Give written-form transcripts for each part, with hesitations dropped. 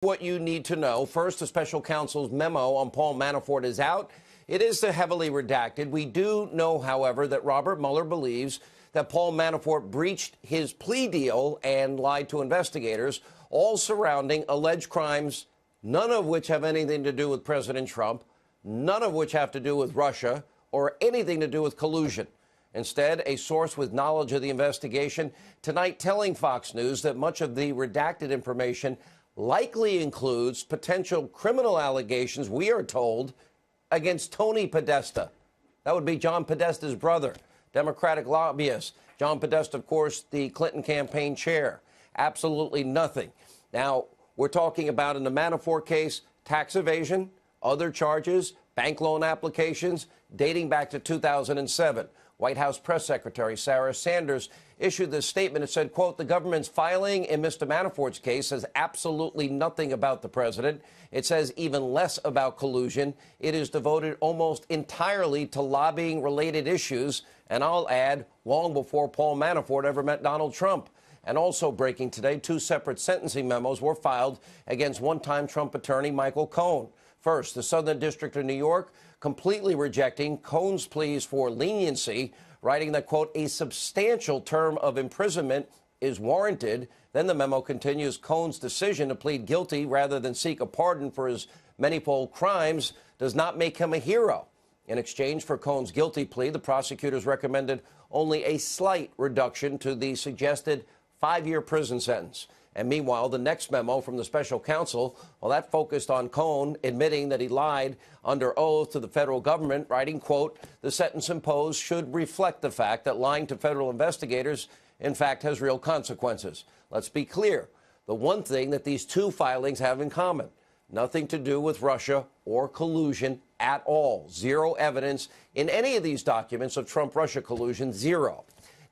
What you need to know. First, the special counsel's memo on Paul Manafort is out. It is heavily redacted. We do know, however, that Robert Mueller believes that Paul Manafort breached his plea deal and lied to investigators, all surrounding alleged crimes, none of which have anything to do with President Trump, none of which have to do with Russia or anything to do with collusion. Instead, a source with knowledge of the investigation tonight telling Fox News that much of the redacted information likely includes potential criminal allegations, we are told, against Tony Podesta. That would be John Podesta's brother, Democratic lobbyist. John Podesta, of course, the Clinton campaign chair. Absolutely nothing. Now, we're talking about in the Manafort case, tax evasion, other charges, bank loan applications dating back to 2007. White House Press Secretary Sarah Sanders issued this statement. It said, quote, the government's filing in Mr. Manafort's case says absolutely nothing about the president. It says even less about collusion. It is devoted almost entirely to lobbying related issues. And I'll add, long before Paul Manafort ever met Donald Trump. And also breaking today, two separate sentencing memos were filed against one-time Trump attorney Michael Cohen. First, the Southern District of New York completely rejecting Cohen's pleas for leniency, writing that, quote, a substantial term of imprisonment is warranted. Then the memo continues, Cohen's decision to plead guilty rather than seek a pardon for his manifold crimes does not make him a hero. In exchange for Cohen's guilty plea, the prosecutors recommended only a slight reduction to the suggested 5-year prison sentence. And meanwhile, the next memo from the special counsel, well, that focused on Cohen admitting that he lied under oath to the federal government, writing, quote, the sentence imposed should reflect the fact that lying to federal investigators, in fact, has real consequences. Let's be clear. The one thing that these two filings have in common, nothing to do with Russia or collusion at all. Zero evidence in any of these documents of Trump-Russia collusion, zero.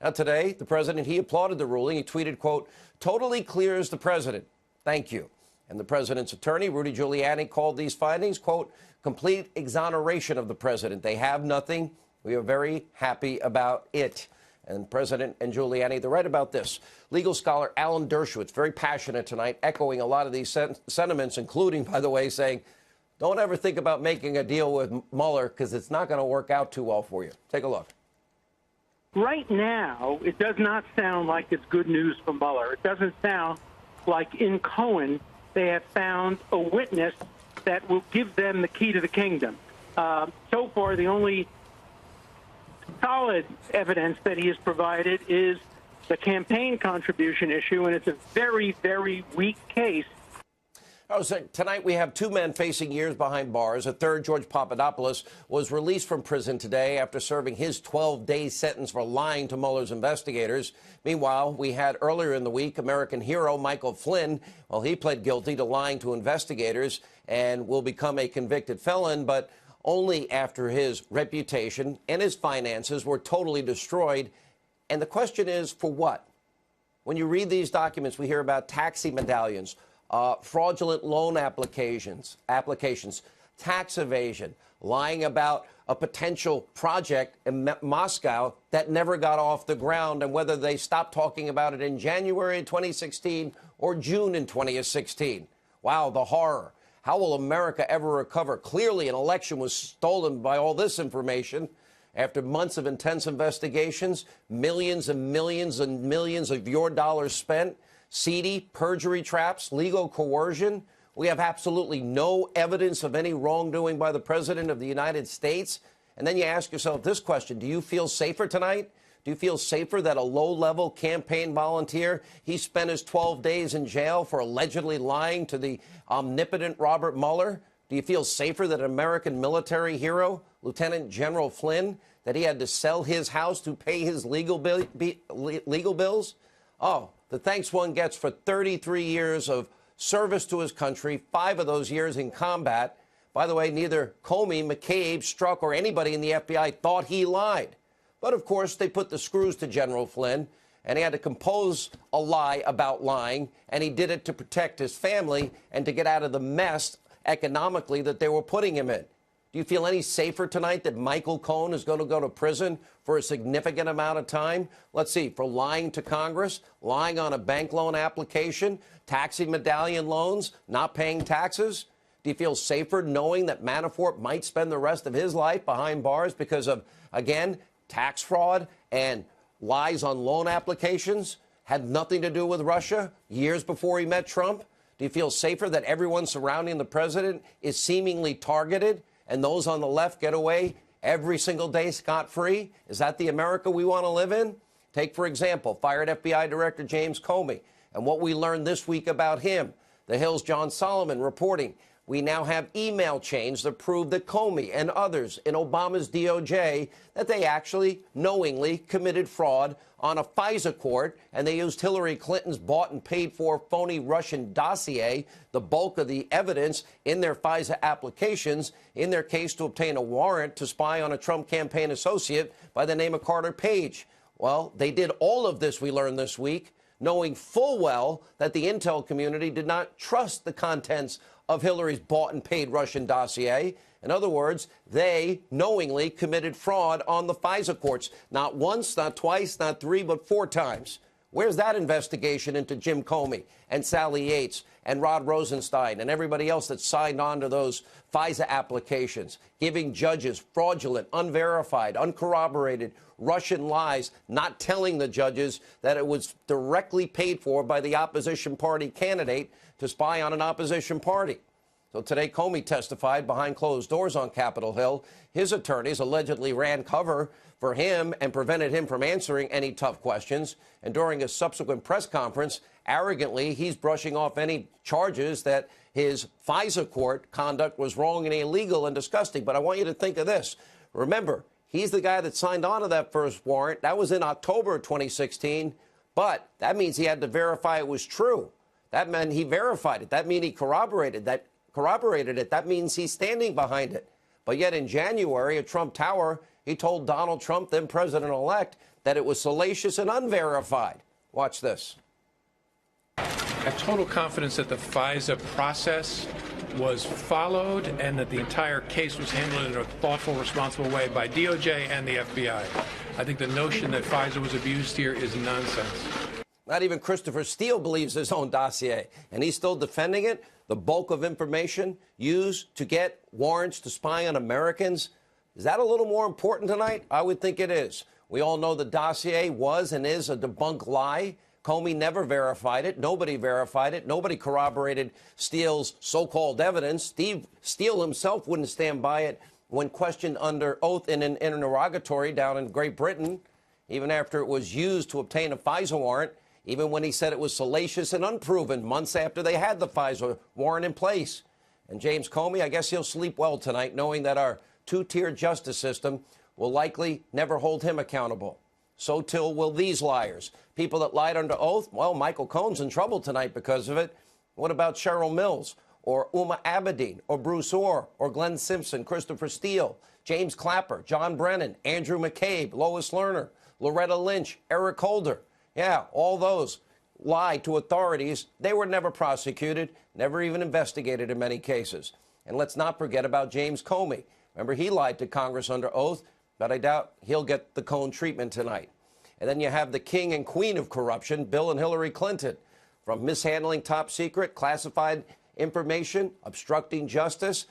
Now, today, the president, he applauded the ruling. He tweeted, quote, totally clears the president. Thank you. And the president's attorney, Rudy Giuliani, called these findings, quote, complete exoneration of the president. They have nothing. We are very happy about it. And President and Giuliani, they're right about this. Legal scholar Alan Dershowitz, very passionate tonight, echoing a lot of these sentiments, including, by the way, saying, don't ever think about making a deal with Mueller because it's not going to work out too well for you. Take a look. Right now, it does not sound like it's good news for Mueller. It doesn't sound like in Cohen they have found a witness that will give them the key to the kingdom. So far, the only solid evidence that he has provided is the campaign contribution issue, and it's a very, very weak case. Oh, so tonight we have two men facing years behind bars. A third, George Papadopoulos, was released from prison today after serving his 12-day sentence for lying to Mueller's investigators. Meanwhile, we had earlier in the week American hero Michael Flynn. Well, he pled guilty to lying to investigators and will become a convicted felon, but only after his reputation and his finances were totally destroyed. And the question is, for what? When you read these documents, we hear about taxi medallions, fraudulent loan applications, tax evasion, lying about a potential project in Moscow that never got off the ground, and whether they stopped talking about it in January 2016 or June in 2016. Wow, the horror. How will America ever recover? Clearly, an election was stolen by all this information. After months of intense investigations, millions and millions and millions of your dollars spent, seedy perjury traps, legal coercion. We have absolutely no evidence of any wrongdoing by the president of the United States. And then you ask yourself this question. Do you feel safer tonight? Do you feel safer that a low-level campaign volunteer, he spent his 12 days in jail for allegedly lying to the omnipotent Robert Mueller? Do you feel safer that an American military hero, Lieutenant General Flynn, that he had to sell his house to pay his legal bills? Oh, the thanks one gets for 33 years of service to his country, 5 of those years in combat. By the way, neither Comey, McCabe, Strzok, or anybody in the FBI thought he lied. But, of course, they put the screws to General Flynn, and he had to compose a lie about lying, and he did it to protect his family and to get out of the mess economically that they were putting him in. Do you feel any safer tonight that Michael Cohen is going to go to prison for a significant amount of time? Let's see, for lying to Congress, lying on a bank loan application, taxing medallion loans, not paying taxes? Do you feel safer knowing that Manafort might spend the rest of his life behind bars because of, again, tax fraud and lies on loan applications? Had nothing to do with Russia years before he met Trump? Do you feel safer that everyone surrounding the president is seemingly targeted and those on the left get away every single day scot-free? Is that the America we want to live in? Take, for example, fired FBI Director James Comey and what we learned this week about him. The Hill's John Solomon reporting we now have email chains that prove that Comey and others in Obama's DOJ, that they actually knowingly committed fraud on a FISA court, and they used Hillary Clinton's bought and paid for phony Russian dossier, the bulk of the evidence in their FISA applications, in their case to obtain a warrant to spy on a Trump campaign associate by the name of Carter Page. Well, they did all of this, we learned this week, knowing full well that the intel community did not trust the contents of Hillary's bought and paid Russian dossier. In other words, they knowingly committed fraud on the FISA courts. Not once, not twice, not three, but 4 times. Where's that investigation into Jim Comey and Sally Yates and Rod Rosenstein and everybody else that signed on to those FISA applications, giving judges fraudulent, unverified, uncorroborated Russian lies, not telling the judges that it was directly paid for by the opposition party candidate to spy on an opposition party? So today, Comey testified behind closed doors on Capitol Hill. His attorneys allegedly ran cover for him and prevented him from answering any tough questions. And during a subsequent press conference, arrogantly, he's brushing off any charges that his FISA court conduct was wrong and illegal and disgusting. But I want you to think of this. Remember, he's the guy that signed on to that first warrant. That was in October of 2016. But that means he had to verify it was true. That meant he verified it. That means he corroborated it. That means he's standing behind it. But yet in January at Trump Tower, he told Donald Trump, then president-elect, that it was salacious and unverified. Watch this. I have total confidence that the FISA process was followed and that the entire case was handled in a thoughtful, responsible way by DOJ and the FBI. I think the notion that FISA was abused here is nonsense. Not even Christopher Steele believes his own dossier, and he's still defending it. The bulk of information used to get warrants to spy on Americans. Is that a little more important tonight? I would think it is. We all know the dossier was and is a debunked lie. Comey never verified it. Nobody verified it. Nobody corroborated Steele's so-called evidence. Steele himself wouldn't stand by it when questioned under oath in an interrogatory down in Great Britain, even after it was used to obtain a FISA warrant, even when he said it was salacious and unproven months after they had the FISA warrant in place. And James Comey, I guess he'll sleep well tonight, knowing that our two-tier justice system will likely never hold him accountable. So too will these liars. People that lied under oath, well, Michael Cohen's in trouble tonight because of it. What about Cheryl Mills or Uma Abedin or Bruce Orr or Glenn Simpson, Christopher Steele, James Clapper, John Brennan, Andrew McCabe, Lois Lerner, Loretta Lynch, Eric Holder? Yeah, all those lied to authorities. They were never prosecuted, never even investigated in many cases. And let's not forget about James Comey. Remember, he lied to Congress under oath, but I doubt he'll get the Cohen treatment tonight. And then you have the king and queen of corruption, Bill and Hillary Clinton, from mishandling top secret, classified information, obstructing justice,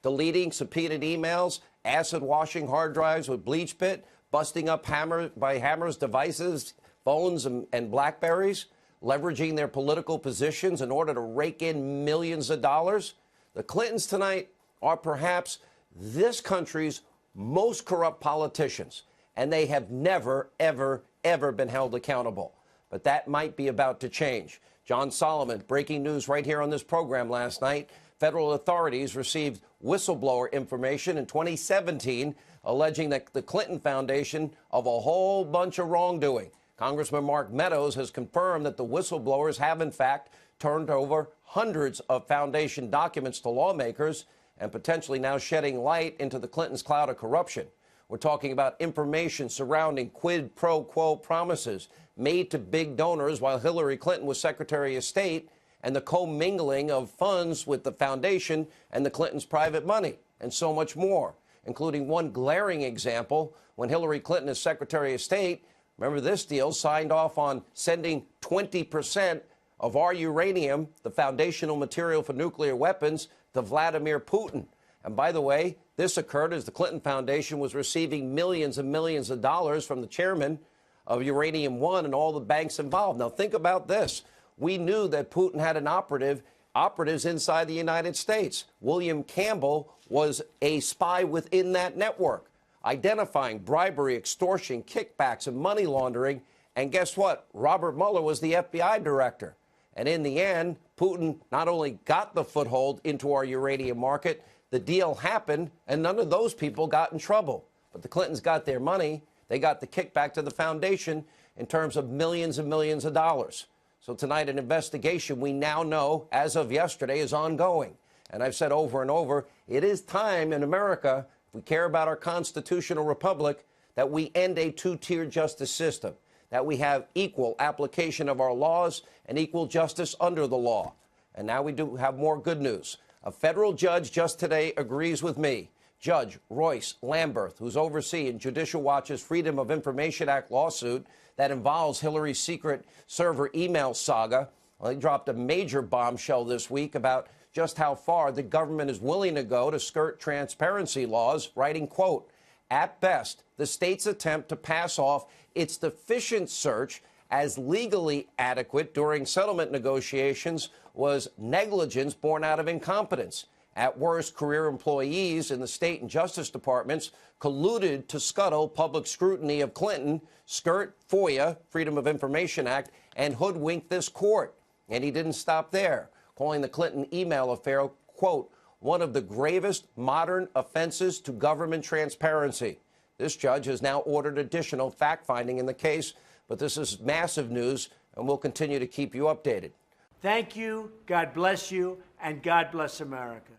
deleting subpoenaed emails, acid washing hard drives with bleach pit, busting up Hammer's devices, phones and Blackberries, leveraging their political positions in order to rake in millions of dollars. The Clintons tonight are perhaps this country's most corrupt politicians, and they have never, ever, ever been held accountable. But that might be about to change. John Solomon, breaking news right here on this program last night. Federal authorities received whistleblower information in 2017 alleging that the Clinton Foundation of a whole bunch of wrongdoing. Congressman Mark Meadows has confirmed that the whistleblowers have, in fact, turned over hundreds of foundation documents to lawmakers and potentially now shedding light into the Clintons' cloud of corruption. We're talking about information surrounding quid pro quo promises made to big donors while Hillary Clinton was Secretary of State and the commingling of funds with the foundation and the Clintons' private money. and so much more, including one glaring example when Hillary Clinton, as Secretary of State, remember this deal, signed off on sending 20% of our uranium, the foundational material for nuclear weapons, to Vladimir Putin. And by the way, this occurred as the Clinton Foundation was receiving millions and millions of dollars from the chairman of Uranium One and all the banks involved. Now, think about this. We knew that Putin had an operatives inside the United States. William Campbell was a spy within that network, identifying bribery, extortion, kickbacks, and money laundering. And guess what? Robert Mueller was the FBI director. And in the end, Putin not only got the foothold into our uranium market, the deal happened, and none of those people got in trouble. But the Clintons got their money. They got the kickback to the foundation in terms of millions and millions of dollars. So tonight, an investigation we now know, as of yesterday, is ongoing. And I've said over and over, it is time in America, if we care about our constitutional republic, that we end a two-tier justice system, that we have equal application of our laws and equal justice under the law. And now we do have more good news. A federal judge just today agrees with me. Judge Royce Lamberth, who's overseeing Judicial Watch's Freedom of Information Act lawsuit that involves Hillary's secret server email saga. Well, he dropped a major bombshell this week about just how far the government is willing to go to skirt transparency laws, writing, quote, "At best, the state's attempt to pass off its deficient search as legally adequate during settlement negotiations was negligence born out of incompetence. At worst, career employees in the state and justice departments colluded to scuttle public scrutiny of Clinton, skirt FOIA, Freedom of Information Act, and hoodwink this court." And he didn't stop there, calling the Clinton email affair, quote, "one of the gravest modern offenses to government transparency." This judge has now ordered additional fact-finding in the case, but this is massive news, and we'll continue to keep you updated. Thank you, God bless you, and God bless America.